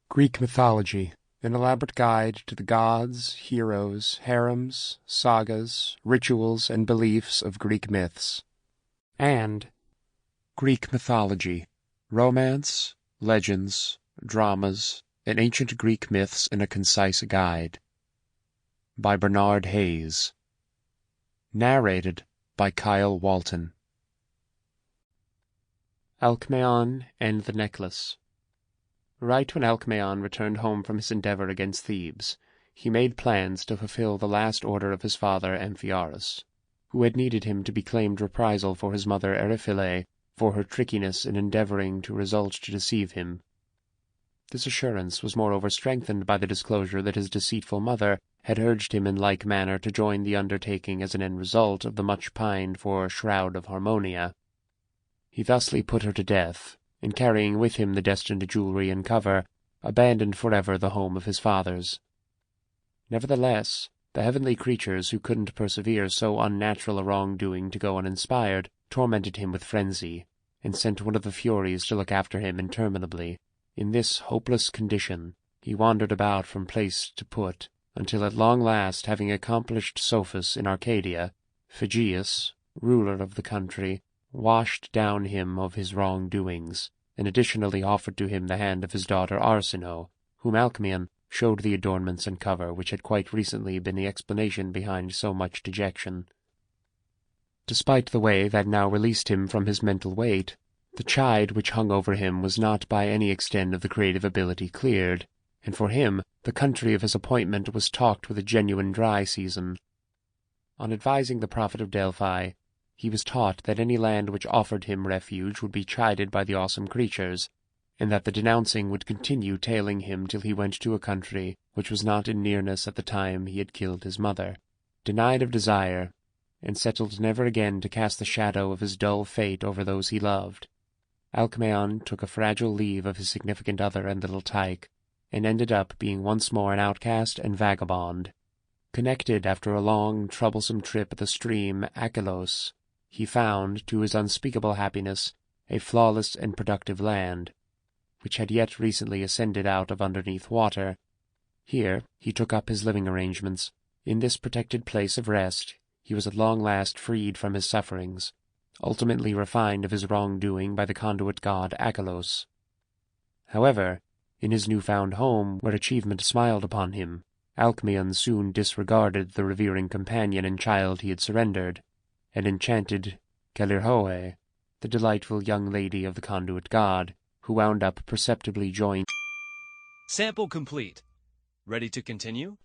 Greek Mythology, an elaborate guide to the gods, heroes, harems, sagas, rituals, and beliefs of Greek myths. And Greek Mythology, romance, legends, dramas, and ancient Greek myths in a concise guide. By Bernard Hayes. Narrated by Kyle Walton. Alcmaeon and the Necklace. Right when Alcmaeon returned home from his endeavor against Thebes, he made plans to fulfill the last order of his father Amphiaraus, who had needed him to be claimed reprisal for his mother Eriphyle for her trickiness in endeavoring to result to deceive him. This assurance was moreover strengthened by the disclosure that his deceitful mother had urged him in like manner to join the undertaking as an end result of the much-pined-for Shroud of Harmonia. He thusly put her to death, and carrying with him the destined jewelry and cover, abandoned forever the home of his fathers. Nevertheless, the heavenly creatures who couldn't persevere so unnatural a wrongdoing to go uninspired tormented him with frenzy, and sent one of the Furies to look after him interminably. In this hopeless condition he wandered about from place to put, until at long last, having accomplished Sophus in Arcadia, Phegeus, ruler of the country, washed down him of his wrong-doings, and additionally offered to him the hand of his daughter Arsinoe, whom Alcmaeon showed the adornments and cover which had quite recently been the explanation behind so much dejection. Despite the way that now released him from his mental weight, the chide which hung over him was not by any extent of the creative ability cleared, and for him the country of his appointment was talked with a genuine dry season. On advising the prophet of Delphi, he was taught that any land which offered him refuge would be chided by the awesome creatures, and that the denouncing would continue tailing him till he went to a country which was not in nearness at the time he had killed his mother, denied of desire, and settled never again to cast the shadow of his dull fate over those he loved. Alcmaeon took a fragile leave of his significant other and little Tyche, and ended up being once more an outcast and vagabond. Connected after a long, troublesome trip at the stream Achelous, he found, to his unspeakable happiness, a flawless and productive land, which had yet recently ascended out of underneath water. Here he took up his living arrangements. In this protected place of rest he was at long last freed from his sufferings, ultimately refined of his wrong-doing by the conduit god Achelous. However, in his new-found home, where achievement smiled upon him, Alcmaeon soon disregarded the revering companion and child he had surrendered, and enchanted Kelirhoe, the delightful young lady of the conduit god, who wound up perceptibly joined. Sample complete. Ready to continue?